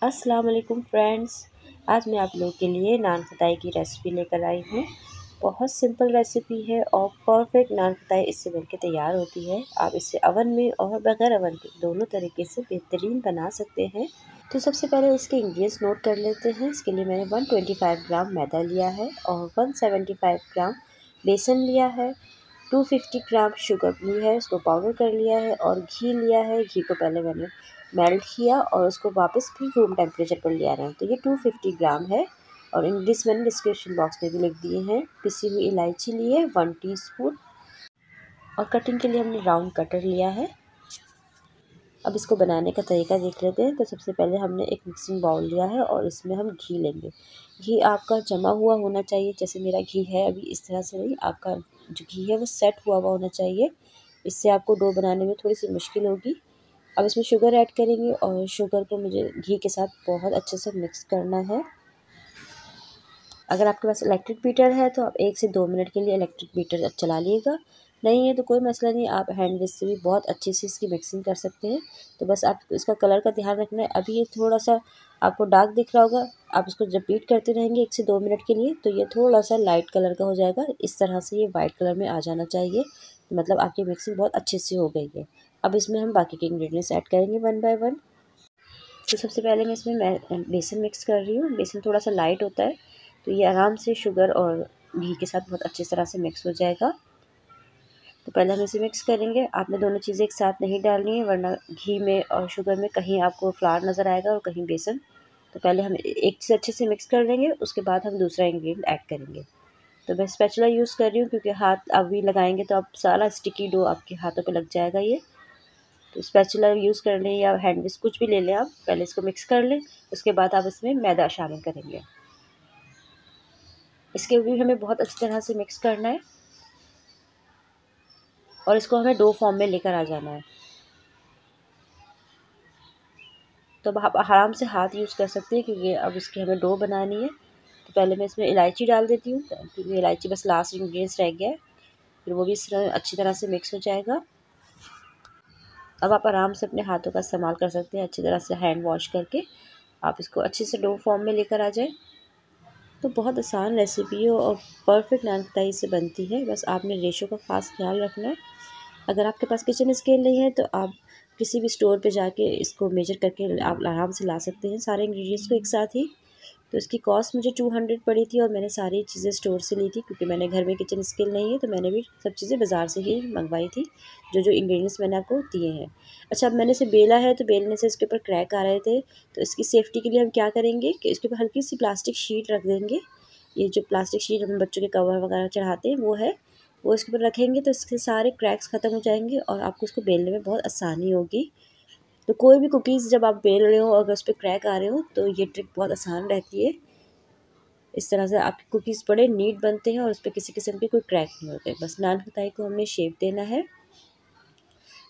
अस्सलाम वालेकुम फ्रेंड्स। आज मैं आप लोगों के लिए नान खटाई की रेसिपी लेकर आई हूँ। बहुत सिंपल रेसिपी है और परफेक्ट नान खटाई इससे बनके तैयार होती है। आप इसे ओवन में और बगैर ओवन के दोनों तरीके से बेहतरीन बना सकते हैं। तो सबसे पहले इसके इंग्रेडिएंट्स नोट कर लेते हैं। इसके लिए मैंने 125 ग्राम मैदा लिया है और 175 ग्राम बेसन लिया है। 250 ग्राम शुगर ली है, उसको पाउडर कर लिया है और घी लिया है। घी को पहले मैंने मेल्ट किया और उसको वापस फिर रूम टेम्परेचर पर ले आ रहे हैं। तो ये 250 ग्राम है और इंग्लिश मैंने डिस्क्रिप्शन बॉक्स में भी लिख दिए हैं। पिसी हुई इलायची ली है 1 टीस्पून और कटिंग के लिए हमने राउंड कटर लिया है। अब इसको बनाने का तरीका देख लेते हैं। तो सबसे पहले हमने एक मिक्सिंग बाउल लिया है और इसमें हम घी लेंगे। घी आपका जमा हुआ होना चाहिए, जैसे मेरा घी है अभी इस तरह से नहीं, आपका जो घी है वो सेट हुआ होना चाहिए। इससे आपको डो बनाने में थोड़ी सी मुश्किल होगी। अब इसमें शुगर ऐड करेंगे और शुगर को मुझे घी के साथ बहुत अच्छे से मिक्स करना है। अगर आपके पास इलेक्ट्रिक बीटर है तो आप 1 से 2 मिनट के लिए इलेक्ट्रिक बीटर चला लीजिएगा। नहीं है तो कोई मसला नहीं, आप हैंड विस्क से भी बहुत अच्छे से इसकी मिक्सिंग कर सकते हैं। तो बस आप इसका कलर का ध्यान रखना है। अभी ये थोड़ा सा आपको डार्क दिख रहा होगा, आप इसको जब बीट करते रहेंगे 1 से 2 मिनट के लिए तो ये थोड़ा सा लाइट कलर का हो जाएगा। इस तरह से ये वाइट कलर में आ जाना चाहिए, मतलब आपकी मिक्सिंग बहुत अच्छे से हो गई है। अब इसमें हम बाकी के इंग्रेडिएंट्स ऐड करेंगे 1 बाय 1। तो सबसे पहले मैं इसमें बेसन मिक्स कर रही हूँ। बेसन थोड़ा सा लाइट होता है तो ये आराम से शुगर और घी के साथ बहुत अच्छी तरह से मिक्स हो जाएगा। तो पहले हम इसे मिक्स करेंगे। आपने दोनों चीज़ें एक साथ नहीं डालनी है, वरना घी में और शुगर में कहीं आपको फ्लावर नज़र आएगा और कहीं बेसन। तो पहले हम एक चीज़ अच्छे से मिक्स कर लेंगे, उसके बाद हम दूसरा इंग्रेडिएंट ऐड करेंगे। तो मैं स्पैचुला यूज़ कर रही हूँ क्योंकि हाथ अभी लगाएंगे तो आप सारा स्टिकी डो आपके हाथों पे लग जाएगा ये। तो स्पैचुला यूज़ कर लें या हैंड विस्क कुछ भी ले लें आप। पहले इसको मिक्स कर लें, उसके बाद आप इसमें मैदा शामिल करेंगे। इसके भी हमें बहुत अच्छी तरह से मिक्स करना है और इसको हमें डो फॉर्म में लेकर आ जाना है। तो अब आप आराम से हाथ यूज़ कर सकते हैं क्योंकि अब इसकी हमें डो बनानी है। तो पहले मैं इसमें इलायची डाल देती हूँ क्योंकि इलायची बस लास्ट इंग्रेडिएंट्स रह गया है, फिर वो भी इस तरह अच्छी तरह से मिक्स हो जाएगा। अब आप आराम से अपने हाथों का इस्तेमाल कर सकते हैं, अच्छी तरह से हैंड वॉश करके आप इसको अच्छे से डो फॉर्म में लेकर आ जाएं। तो बहुत आसान रेसिपी है और परफेक्ट नान खटाई से बनती है। बस आपने रेशो का ख़ास ख्याल रखना है। अगर आपके पास किचन स्केल नहीं है तो आप किसी भी स्टोर पे जाके इसको मेजर करके आप आराम से ला सकते हैं सारे इंग्रेडिएंट्स को एक साथ ही। तो इसकी कॉस्ट मुझे 200 पड़ी थी और मैंने सारी चीज़ें स्टोर से ली थी क्योंकि मैंने घर में किचन स्केल नहीं है, तो मैंने भी सब चीज़ें बाज़ार से ही मंगवाई थी, जो जो इंग्रेडिएंट्स मैंने आपको दिए हैं। अच्छा, अब मैंने इसे बेला है तो बेलने से इसके ऊपर क्रैक आ रहे थे, तो इसकी सेफ्टी के लिए हम क्या करेंगे कि इसके ऊपर हल्की सी प्लास्टिक शीट रख देंगे। ये जो प्लास्टिक शीट हम बच्चों के कवर वगैरह चढ़ाते हैं वो है, वो इसके ऊपर रखेंगे तो इसके सारे क्रैक्स ख़त्म हो जाएंगे और आपको इसको बेलने में बहुत आसानी होगी। तो कोई भी कुकीज़ जब आप बेल रहे हो और अगर उस पर क्रैक आ रहे हो तो ये ट्रिक बहुत आसान रहती है। इस तरह से आपके कुकीज़ बड़े नीट बनते हैं और उस पर किसी किस्म के कोई क्रैक नहीं होते। बस नान खटाई को हमने शेप देना है।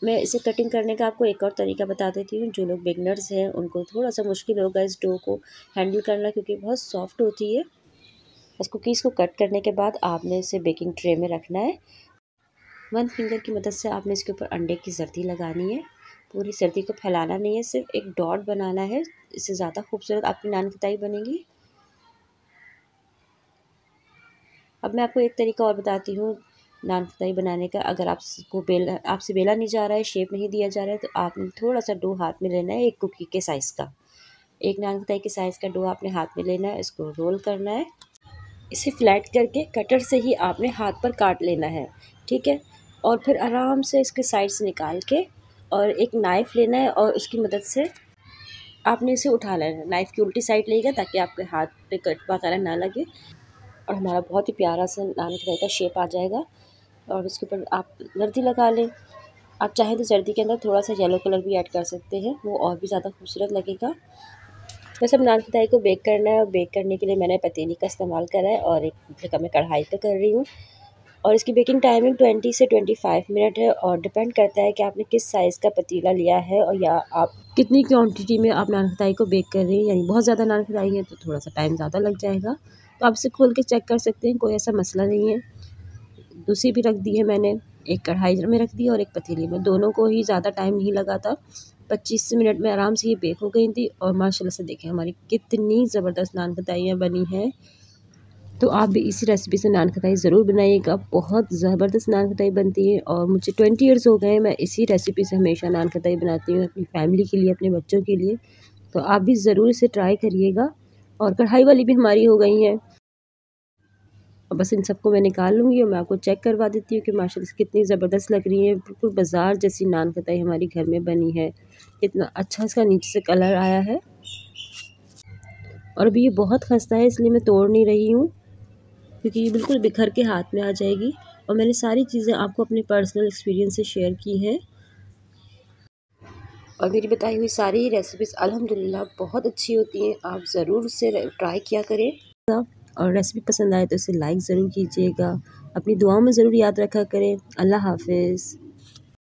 मैं इसे कटिंग करने का आपको एक और तरीका बता देती हूँ। जो लोग बिगनर्स हैं उनको थोड़ा सा मुश्किल होगा इस डो को हैंडल करना क्योंकि बहुत सॉफ्ट होती है। बस कुकीज़ को कट करने के बाद आपने इसे बेकिंग ट्रे में रखना है। 1 फिंगर की मदद से आपने इसके ऊपर अंडे की जर्दी लगानी है। पूरी जर्दी को फैलाना नहीं है, सिर्फ एक डॉट बनाना है। इससे ज़्यादा खूबसूरत आपकी नान खटाई बनेगी। अब मैं आपको एक तरीका और बताती हूँ नान खटाई बनाने का। अगर आपसे बेला नहीं जा रहा है, शेप नहीं दिया जा रहा है, तो आपने थोड़ा सा डो हाथ में लेना है, एक कुकी के साइज़ का, एक नान खटाई के साइज़ का डो आपने हाथ में लेना है। इसको रोल करना है, इसे फ्लैट करके कटर से ही आपने हाथ पर काट लेना है, ठीक है। और फिर आराम से इसके साइड से निकाल के और एक नाइफ़ लेना है और उसकी मदद से आपने इसे उठा लेना है। नाइफ़ की उल्टी साइड लेगा ताकि आपके हाथ पे कट वगैरह ना लगे और हमारा बहुत ही प्यारा सा नान खटाई का शेप आ जाएगा। और उसके ऊपर आप जर्दी लगा लें। आप चाहें तो जर्दी के अंदर थोड़ा सा येलो कलर भी ऐड कर सकते हैं, वो और भी ज़्यादा खूबसूरत लगेगा। बस अब नान खटाई को बेक करना है और बेक करने के लिए मैंने पतीली का इस्तेमाल करा है और एक जगह मैं कढ़ाई पे कर रही हूँ। और इसकी बेकिंग टाइमिंग 20 से 25 मिनट है और डिपेंड करता है कि आपने किस साइज़ का पतीला लिया है और या आप कितनी क्वांटिटी में आप नान खटाई को बेक कर रहे हैं। यानी बहुत ज़्यादा नान खटाई है तो थोड़ा सा टाइम ज़्यादा लग जाएगा। तो आप इसे खोल के चेक कर सकते हैं, कोई ऐसा मसला नहीं है। दूसरी भी रख दी है मैंने, एक कढ़ाई में रख दी और एक पतीली में। दोनों को ही ज़्यादा टाइम नहीं लगा था, 25 मिनट में आराम से ये बेक हो गई थी। और माशाल्लाह से देखें हमारी कितनी ज़बरदस्त नान खताइयाँ बनी हैं। तो आप भी इसी रेसिपी से नान खताई ज़रूर बनाइएगा, बहुत ज़बरदस्त नान खताई बनती है। और मुझे 20 ईयर्स हो गए, मैं इसी रेसिपी से हमेशा नान खताई बनाती हूँ अपनी फैमिली के लिए, अपने बच्चों के लिए। तो आप भी ज़रूर इसे ट्राई करिएगा। और कढ़ाई वाली भी हमारी हो गई हैं। और बस इन सबको मैं निकाल लूँगी और मैं आपको चेक करवा देती हूँ कि माशाल्लाह से कितनी ज़बरदस्त लग रही है। बिल्कुल बाज़ार जैसी नान खताई हमारी घर में बनी है। कितना अच्छा इसका नीचे से कलर आया है। और अभी ये बहुत खस्ता है, इसलिए मैं तोड़ नहीं रही हूँ, क्योंकि ये बिल्कुल बिखर के हाथ में आ जाएगी। और मैंने सारी चीज़ें आपको अपने पर्सनल एक्सपीरियंस से शेयर की हैं। और मेरी बताई हुई सारी रेसिपीज़ अल्हम्दुलिल्लाह बहुत अच्छी होती हैं। आप ज़रूर उसे ट्राई किया करें। और रेसिपी पसंद आए तो इसे लाइक ज़रूर कीजिएगा। अपनी दुआओं में ज़रूर याद रखा करें। अल्लाह हाफ़िज़।